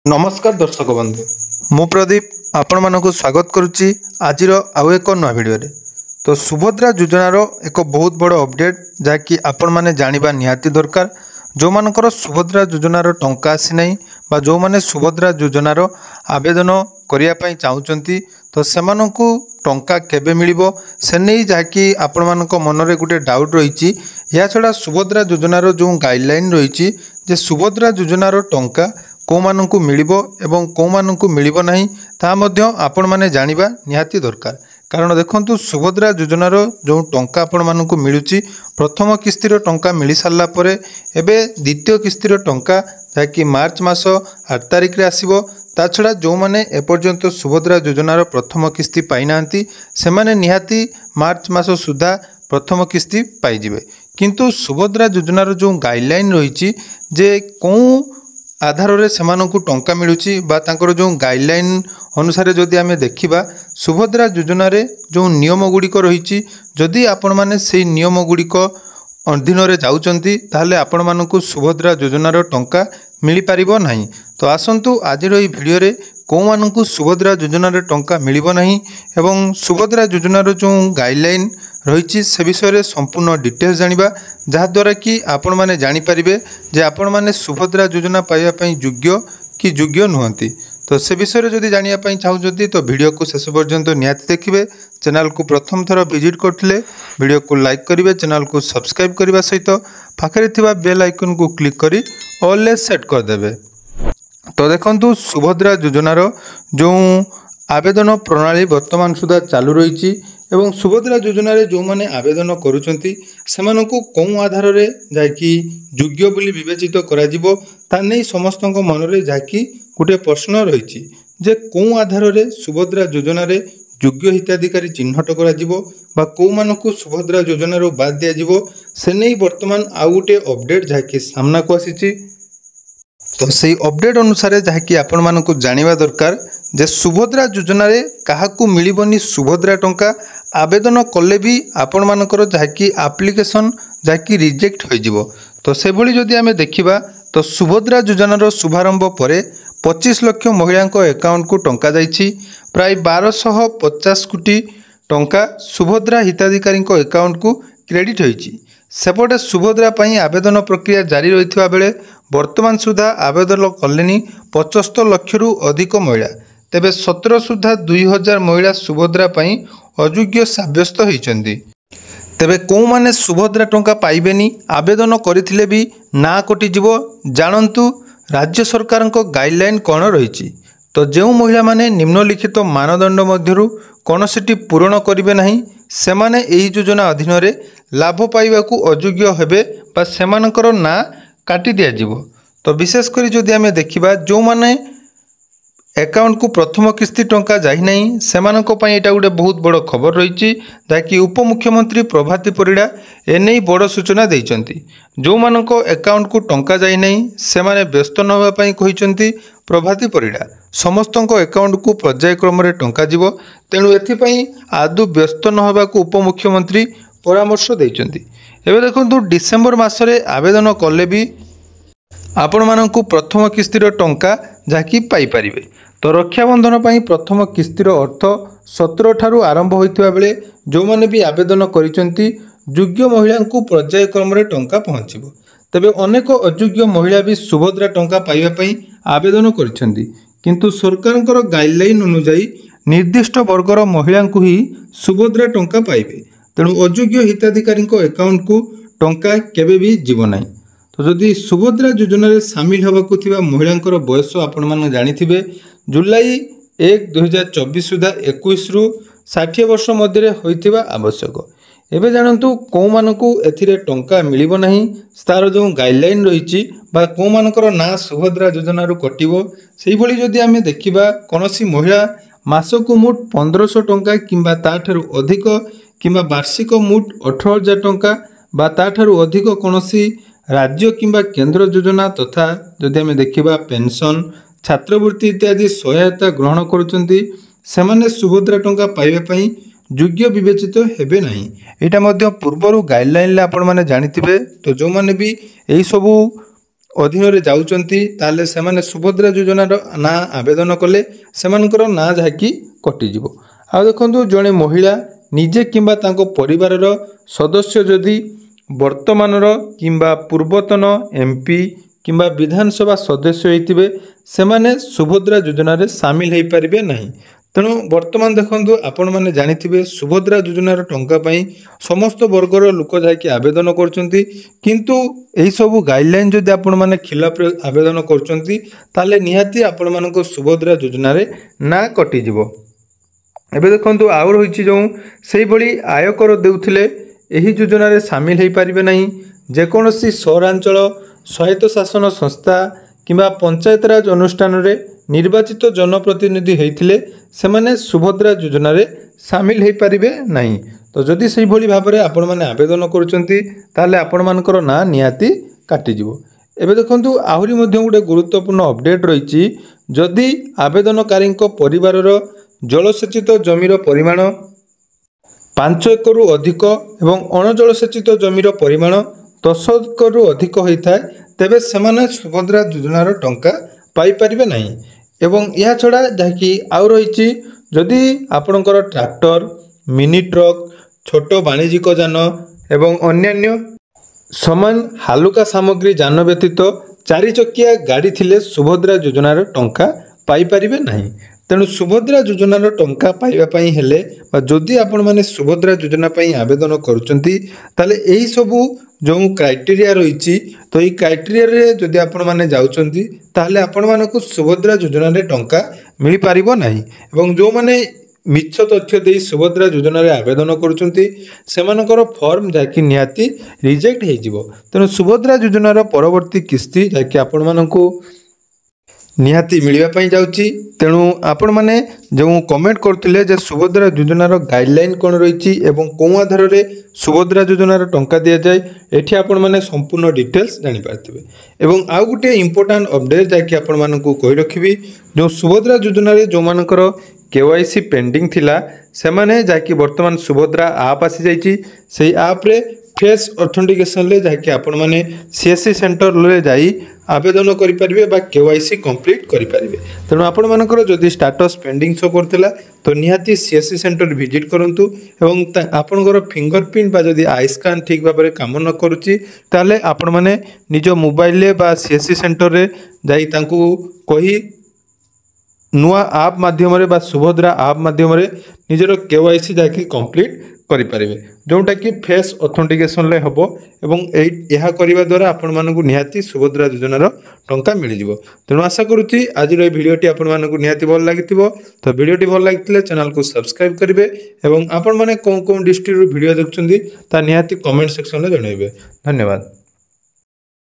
नमस्कार दर्शक बंधु मु प्रदीप आपण मानक स्वागत करुच्ची आज आउ एक नया भिडियो तो सुभद्रा योजनार एक बहुत बड़ अपडेट जहाँकि आपण मैंने जाना निहाती दरकार जो मानकर सुभद्रा योजनार टंका आसी ना बा जो मैंने सुभद्रा योजनार आवेदन करने चाहते तो से टंका केबे मिलिबो से नहीं जहाँकि आपण मानक मनरे गोटे डाउट रही या छड़ा सुभद्रा योजनार जो गाइडलाइन रही जे सुभद्रा योजनार टंका को मानकु मिलिबो एवं को मानकु मिलिबो नहीं ता मध्य आपण माने जानिबा निहाती दरकार कारण देखंतु सुभद्रा योजनार जो टंका आपण मानकु मिलुची प्रथम किस्तिर टंका मिली सारला परे एबे द्वितीय किस्तिर टंका जाकि मार्च मास 8 तारिख रे आसीबो ता छड़ा जो माने एपर्यंत सुभद्रा योजनार प्रथम किस्ती पाई नांती से माने निहाती मार्च मास सुधा प्रथम किस्ती पाई जिवे किंतु सुभद्रा योजनार जो गाइडलाइन रही जे को आधार रे सेमानकु टंका मिलुची बा तांकर जो गाइडलाइन अनुसार जदि आमे देखिबा सुभद्रा योजना रे जो नियम गुड़िक रही जदि आपण माने से नियम गुड़िक अधीन रे जाउचंती ताहले आपण मानकु सुभद्रा योजनार टंका मिली पारिबो नाही तो आसंतु आजिर एई भिडियो रे को मानकु सुभद्रा योजनार टंका मिलिबो नाही एवं सुभद्रा योजनार जो गाइडलाइन रही से विषय में संपूर्ण डिटेल्स जानिबा जहाद्वारा कि आपण माने जानि परिबे जे आपण माने सुभद्रा योजना पाइबा पई योग्य नुहंती तो से विषय में जदि जानिया पई चाहउजती तो वीडियो को शेष पर्यंत निहाती देखिबे चैनल को प्रथम थर विजिट करथिले वीडियो को लाइक करिवे चैनल को सब्सक्राइब करबा सहित पाखरे थिबा बेल आइकन को क्लिक करी ऑल सेट कर देबे। तो देखंतु सुभद्रा योजनार जो आवेदन प्रणाली वर्तमान सुधा चालू रही एवं सुभद्रा योजना रे जो माने आवेदन करूचंती सेमानकु कोन आधार रे जाकी योग्य बोली विवेचित करा जिवो ता नै समस्तक मन रे जाकी गोटे प्रश्न रही जे कोन आधार रे सुभद्रा योजना रे योग्य हिताधिकारी चिन्हट करा जिवो बा को मानकु सुभद्रा योजना रो बाद दिया जिवो से नै वर्तमान आउ गोटे अपडेट जाकी सामना को आसीची तो सही अपडेट अनुसार जहाँकि आपण मानकु जानिबा दरकार जे सुभद्रा योजना रे काहाकु मिलिबनी सुभद्रा टंका आवेदन कले भी आपण मानकर जहाँकि एप्लिकेशन जहाँकि रिजेक्ट हो जिवो तो से भली जदि आमे देखिबा तो सुभद्रा योजनार शुभारंभ परे 25 लाख महिला अकाउंट को टंका जाइछि प्राय 1250 कोटी टंका सुभद्रा हिताधिकारी अकाउंट को क्रेडिट होइछि सेपटे सुभद्रा पई आवेदन प्रक्रिया जारी रहिथिबा बेले वर्तमान सुधा आवेदन कलेनी 75 लाख रु अधिक महिला तेबे 17 सुधा 2000 महिला सुभद्रा पई अयोग्य साब्यस्त होइचंदी तेबे को माने सुभद्रा टंका पाइबेनी आवेदन करथिले भी ना कटि जिवो जानंतु राज्य सरकार को गाइडलाइन कौन रही तो जो महिला माने निम्नलिखित मानदंड मध्यरु कौनसीटी पूरण करिवे नाही सेमाने एही योजना अधीन रे लाभ पाइबाकू अयोग्य हेबे बा सेमानकर ना काटी दिया जिवो तो विशेष करी जदि आमे देखिबा जो माने अकाउंट को प्रथम किस्ती टंका जाई नहीं सेमानक पई एटा गोटे बहुत बड़ खबर रही जहाँकि उपमुख्यमंत्री प्रभाती परिड़ा एने बड़ सूचना देइचंती जो मानक अकाउंट को टंका जाई नहीं सेमाने व्यस्त न होबा पई कहिचंती प्रभाती परिड़ा समस्तक अकाउंट को पर्यायक्रम रे टंका जिवो तेणु एथिपई आदु व्यस्त न होबा को उपमुख्यमंत्री परामर्श देइचंती एबे देखंतु डिसेंबर मासरे आवेदन कले भी आपण मानकु प्रथम किस्तीर टंका जाकी पाई परिबे तो रक्षाबंधन पई प्रथम किस्तीर अर्थ 17 ठारू आरंभ होइतिबा बेले जो माने भी आवेदन करिसंती योग्य महिला को पर्यायक्रम रे टंका पहुँचबो तबे अनेक अयोग्य महिला भी सुभद्रा टंका पाइबा पई आवेदन करिसंती किंतु सरकारकर गाइडलाइन अनुसार निर्दिष्ट वर्गर महिला को ही सुभद्रा टंका पाइबे तेणु अयोग्य हिताधिकारी अकाउंट को टंका केबे भी जीव नाही तो जदि सुभद्रा योजना रे सामिल होबाकु थिबा महिलांकर बयस आपण माने जानिथिबे जुलाई 1 2024 सुधा 21 रु 60 वर्ष मध्य होइथिबा आवश्यक एबे जानंतु को मानकु एथिरे टंका मिलिबो नाही तार जो गाइडलाइन रहिछि बा को मानकर ना सुभद्रा योजना रु कटिबो सेही भली जदि आमे देखिबा कोनोसी महिला मासकु मुठ 1500 टंका किंबा ताठारु अधिक किंबा वार्षिक मुठ 18000 टंका बा ताठारु अधिक कोनोसी राज्य किंबा केंद्र योजना तथा जदि आमे देखिबा पेंशन छात्रवृत्ति इत्यादि सहायता ग्रहण करुचंती सेमाने सुभद्रा टंका पाइबा पई योग्य विवेचित हेबे नाही एटा मध्य पूर्वरु गाइडलाइन ले आपण माने जानिथिबे तो जो माने भी एही सबु अधीन जाउचंती ताले सेमाने सुभद्रा योजनार ना आवेदन कले सेमानकर ना जहाँकि कटिजिवो। आ देखंतु जड़े महिला निजे किंबा तांको परिवारर सदस्य जदि वर्तमानर किंबा पूर्वतन एमपी किंबा विधानसभा सदस्य होइतिबे सेमाने सुभद्रा योजना रे शामिल हो पारिबे नहीं। तेणु वर्तमान देखंतु आपण माने जानिथिबे सुभद्रा योजनार टंका पई समस्त वर्गर लोक जाकि आवेदन करचंती, किंतु एही सब गाइडलाइन जदि आपण माने खिलाफ आवेदन करचंती ताले निहाती आपण मानको सुभद्रा योजना रे ना कटि जिवो। एबे देखंतु आउर होइछि जो सेही भली आयकर देउथिले एही योजना रे शामिल हो पारिबे नहीं। जेकोनोसी सहरांचल स्वायत्तशासन संस्था किंबा पंचायतराज अनुष्ठान रे निर्वाचित जनप्रतिनिधि होइथिले सेमाने सुभद्रा योजना रे शामिल हो पारिबे नहीं। तो जदि सेही भली भाबरे आपण माने आवेदन करूचंती ताले आपण मानकर ना निहाती काटि जिवो। एबे देखंतु आहुरी मध्ये गोटे गुरुत्वपूर्ण अपडेट रहिछि। जदि आवेदनकारी परिवारर जलसेचित जमीर परिमाण 5 एकरु अधिक एवं अणजलसेचित जमीर परिमाण 10 एकरु अधिक होता है तेबे सेमाने सुभद्रा योजनार टंका पाई परिबे नहीं। एवं यह छड़ा जहाँकि आउ रही जदि आपणकर ट्रैक्टर मिनी ट्रक छोट वाणिज्यिक जान एवं अन्यान्य समान हालुका सामग्री जान व्यतीत 4 चकिया गाड़ी थिले सुभद्रा योजनार टंका पाई परिबे नहीं। तेणु सुभद्रा योजनार टंका पाइबा पई हेले बा जदि आपण माने सुभद्रा योजना पई आवेदन करूचंती ताले एही सबु जो क्राइटेरिया रही तो ये क्राइटेरिया रे जदि आपण माने जाउचंती ताले आपण मानकु सुभद्रा योजना रे टंका मिली पारिबो नाही। एवं जो माने मिछ तथ्य दे सुभद्रा योजना रे आवेदन करूचंती सेमानकर फॉर्म जाकि निहाती रिजेक्ट हे जिवो। तेणु सुभद्रा योजनार परवर्ती किस्ती जाकि आपण मानकु निहाती मिलवा पई जाउची। तेणु आपण माने जो कमेंट करथिले जे सुभद्रा योजनार गाइडलाइन कोन रहिची एवं को आधार रे सुभद्रा योजनार टंका दिया जाय एठी आपण माने संपूर्ण डिटेल्स जानि पारथिबे। एवं आउ गुटे इंपोर्टेंट अपडेट जाकि आपण मानकु कहि रखिबी जो सुभद्रा योजना रे जो मानकर केवाईसी पेंडिंग थिला सेमाने जाकि वर्तमान सुभद्रा आप आसी जाइची सेही आप रे फेस ऑथेंटिकेशन ले जाकि आपण माने सीएससी सेंटर ले जाई आवेदन करि परिबे बा केवाईसी कंप्लीट करि परिबे। तेणु आपण मानकर जदि स्टेटस पेंडिंग शो करथिला तो निहाती सीएससी सेंटर विजिट करंतु एवं आपणकर फिंगरप्रिंट बा जदि आई स्कैन ठीक भाबरे काम न करूची ताले आपण माने निज मोबाइल ले बा सीएससी सेंटर रे जाई तांकू कही नुआ आप माध्यम रे बा सुभद्रा आप माध्यम रे निजर केवाईसी जाकि कंप्लीट करि परिबे जोटा कि फेस ऑथेंटिकेशन ले हबो एवं यह करबा द्वारा आपण मानकु निहाती सुभद्रा योजनार टंका मिल जिवो। तेणु आशा करूची आज रो भिडियोटी आपण मानकु निहाती भल लागिथिबो। तो भिडियोटी भल लागिथिले चैनल को सब्सक्राइब करिवे एवं आपण माने कोन कोन डिस्ट्रिक्ट रो भिडियो देखछन्ती ता निहाती कमेंट सेक्शन रे जणाइबे। धन्यवाद।